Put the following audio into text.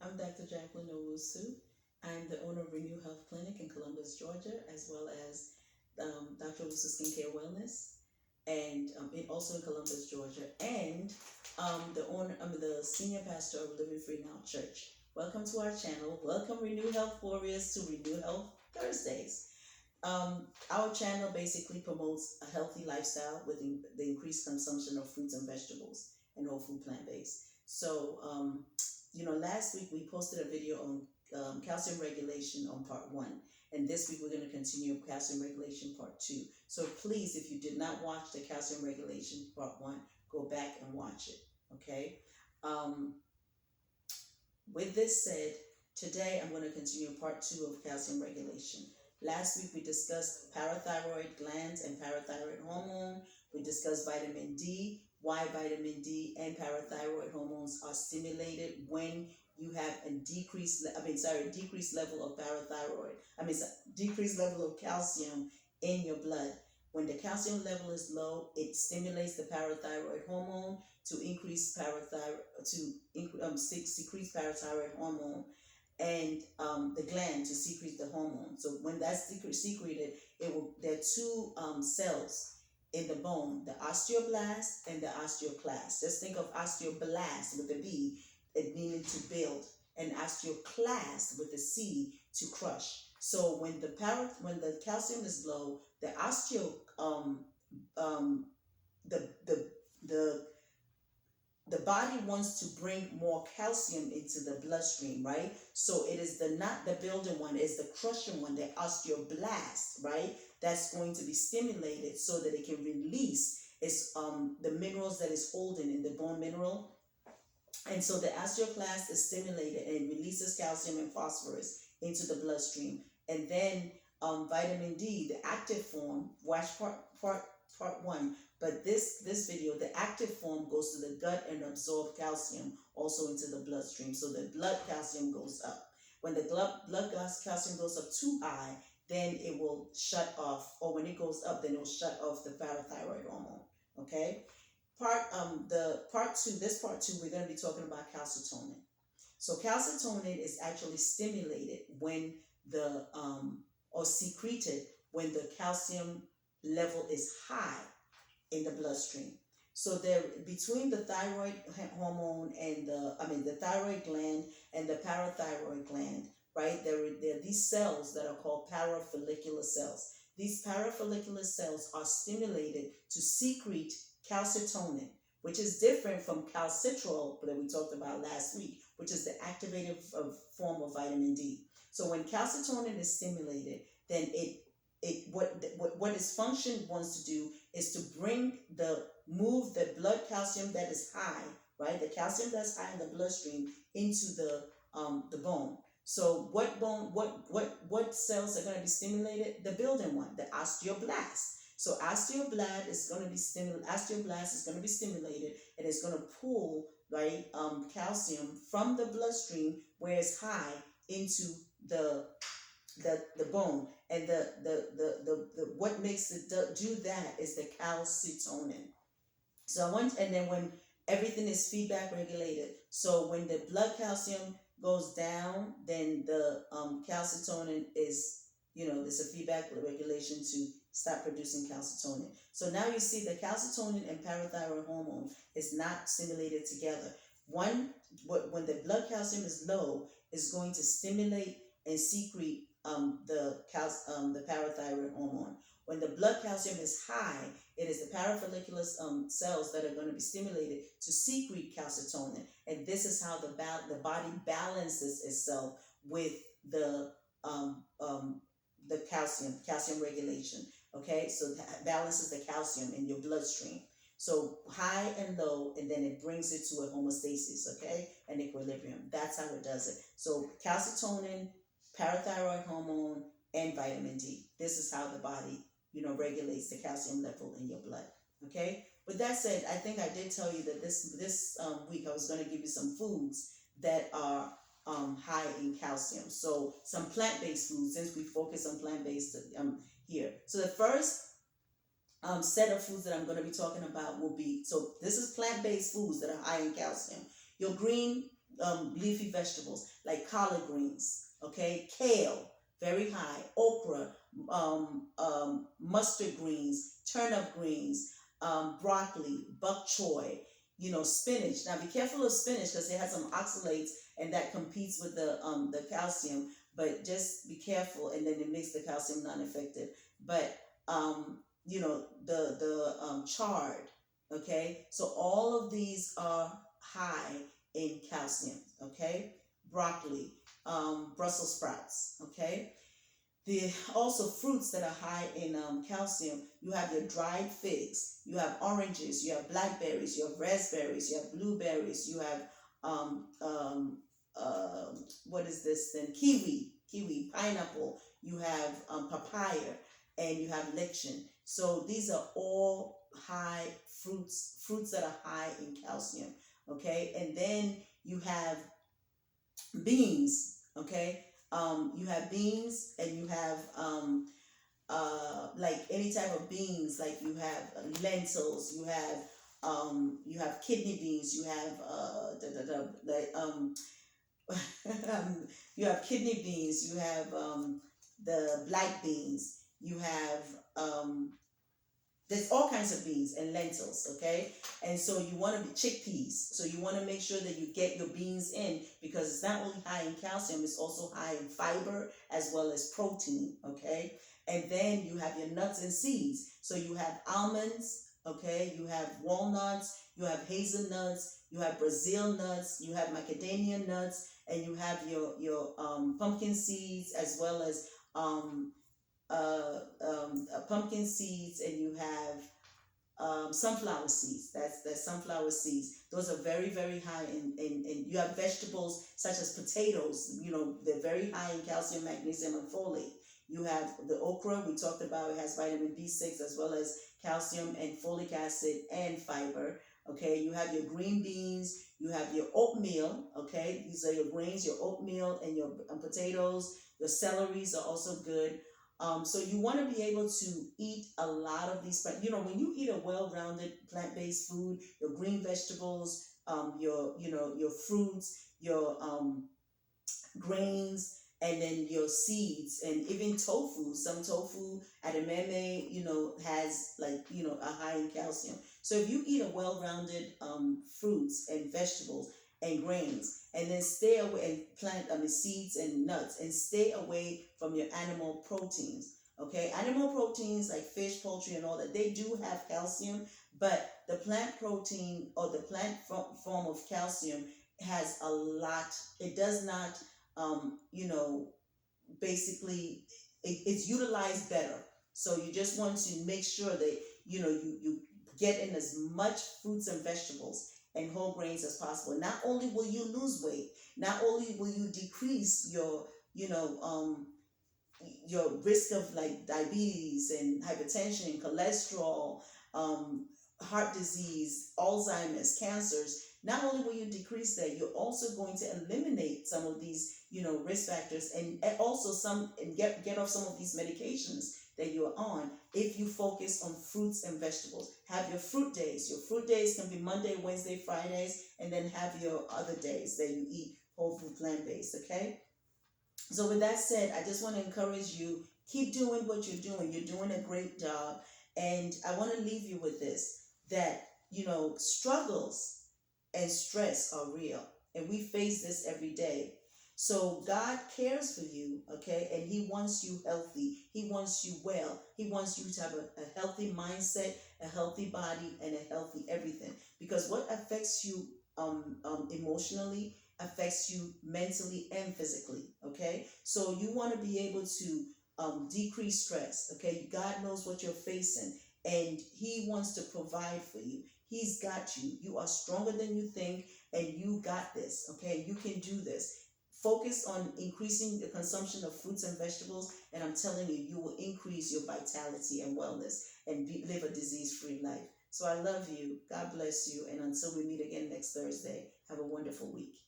I'm Dr. Jacqueline Owusu. I'm the owner of Renew Health Clinic in Columbus, Georgia, as well as Dr. Owusu Skincare Wellness, and also in Columbus, Georgia, and the senior pastor of Living Free Now Church. Welcome to our channel. Welcome, Renew Health Warriors, to Renew Health Thursdays. Our channel basically promotes a healthy lifestyle with the increased consumption of fruits and vegetables and whole food plant-based. So, last week we posted a video on calcium regulation on part one. And this week we're going to continue calcium regulation part two. So please, if you did not watch the calcium regulation part one, go back and watch it. Okay. With this said, today I'm going to continue part two of calcium regulation. Last week we discussed parathyroid glands and parathyroid hormone. We discussed vitamin D, why vitamin D and parathyroid hormones are stimulated when you have a decreased level of decreased level of calcium in your blood. When the calcium level is low, it stimulates the parathyroid hormone to secrete parathyroid hormone, and the gland to secrete the hormone. So when that's secreted, there are two cells in the bone, the osteoblast and the osteoclast. Just think of osteoblast with a B, it meaning to build, and osteoclast with a C, to crush. So when the calcium is low, the the body wants to bring more calcium into the bloodstream, right? So it is not the building one, it's the crushing one, the osteoblast, right? That's going to be stimulated so that it can release the minerals that is holding in the bone mineral. And so the osteoclast is stimulated and it releases calcium and phosphorus into the bloodstream. And then vitamin D, the active form, watch part one. But this video, the active form goes to the gut and absorbs calcium also into the bloodstream. So the blood calcium goes up. When the blood calcium goes up too high, then it will shut off, or when it goes up, then it will shut off the parathyroid hormone. Okay? Part two, we're going to be talking about calcitonin. So calcitonin is actually stimulated when or secreted when the calcium level is high in the bloodstream. So there, between the thyroid hormone and the thyroid gland and the parathyroid gland, right? There are these cells that are called parafollicular cells. These parafollicular cells are stimulated to secrete calcitonin, which is different from calcitrol that we talked about last week, which is the activated form of vitamin D. So when calcitonin is stimulated, then what its function wants to do is to move the blood calcium that is high, right? The calcium that's high in the bloodstream into the bone. So what cells are going to be stimulated? The building one, the osteoblast. So osteoblast is going to be stimulated, and it's going to pull, right, calcium from the bloodstream where it's high into the bone. And the what makes it do that is the calcitonin. So and then when everything is feedback regulated, so when the blood calcium goes down, then the calcitonin is, there's a feedback regulation to stop producing calcitonin. So now you see the calcitonin and parathyroid hormone is not stimulated together. When the blood calcium is low, is going to stimulate and secrete the parathyroid hormone. When the blood calcium is high, it is the parafollicular cells that are going to be stimulated to secrete calcitonin, and this is how the body balances itself with the calcium regulation. Okay, so that balances the calcium in your bloodstream. So high and low, and then it brings it to a homeostasis, okay, an equilibrium. That's how it does it. So calcitonin, parathyroid hormone, and vitamin D. This is how the body, regulates the calcium level in your blood. Okay. With that said, I think I did tell you that this week I was going to give you some foods that are high in calcium. So some plant-based foods, since we focus on plant-based here. So the first set of foods that I'm going to be talking about will be, so this is plant-based foods that are high in calcium. Your green leafy vegetables like collard greens, okay, kale, very high, okra, mustard greens, turnip greens, broccoli, bok choy, spinach. Now be careful of spinach because it has some oxalates and that competes with the calcium. But just be careful, and then it makes the calcium non-effective. But the chard, okay. So all of these are high in calcium, okay. Broccoli, Brussels sprouts, okay. The also fruits that are high in calcium. You have your dried figs, you have oranges, you have blackberries, you have raspberries, you have blueberries, you have um, um, what is this then? Kiwi, pineapple. You have papaya, and you have lectin. So these are all high fruits that are high in calcium. Okay, and then you have beans. Okay, you have beans, and you have like any type of beans, like you have lentils, you have kidney beans, you have you have kidney beans, you have the black beans, you have there's all kinds of beans and lentils, okay? And so you want to be chickpeas. So you want to make sure that you get your beans in, because it's not only high in calcium, it's also high in fiber as well as protein, okay? And then you have your nuts and seeds. So you have almonds, okay? You have walnuts, you have hazelnuts, you have Brazil nuts, you have macadamia nuts, and you have your pumpkin seeds, as well as pumpkin seeds, and you have sunflower seeds. That's sunflower seeds. Those are very, very high in you have vegetables such as potatoes. They're very high in calcium, magnesium, and folate. You have the okra, we talked about. It has vitamin B6 as well as calcium and folic acid and fiber. Okay, you have your green beans, you have your oatmeal. Okay, these are your grains, your oatmeal, and your potatoes. Your celeries are also good. So you want to be able to eat a lot of these. When you eat a well-rounded plant-based food, your green vegetables, your fruits, your grains, and then your seeds, and even tofu. Some tofu edamame, has a high in calcium. So if you eat a well-rounded fruits and vegetables and grains, and then stay away and seeds and nuts, and stay away from your animal proteins. Okay, animal proteins like fish, poultry, and all that, they do have calcium, but the plant protein, or the plant form of calcium, has a lot. It does not, basically, it's utilized better. So you just want to make sure that you get in as much fruits and vegetables and whole grains as possible. Not only will you lose weight, not only will you decrease your risk of like diabetes and hypertension and cholesterol, heart disease, Alzheimer's, cancers. Not only will you decrease that, you're also going to eliminate some of these, risk factors, and also get off some of these medications that you're on, if you focus on fruits and vegetables. Have your fruit days. Your fruit days can be Monday, Wednesday, Fridays, and then have your other days that you eat whole food, plant-based, okay? So with that said, I just want to encourage you, keep doing what you're doing. You're doing a great job. And I want to leave you with this, that, struggles and stress are real. And we face this every day. So God cares for you, okay? And He wants you healthy. He wants you well. He wants you to have a healthy mindset, a healthy body, and a healthy everything. Because what affects you emotionally affects you mentally and physically, okay? So you want to be able to decrease stress, okay? God knows what you're facing, and He wants to provide for you. He's got you. You are stronger than you think, and you got this, okay? You can do this. Focus on increasing the consumption of fruits and vegetables, and I'm telling you, you will increase your vitality and wellness and live a disease-free life. So I love you. God bless you. And until we meet again next Thursday, have a wonderful week.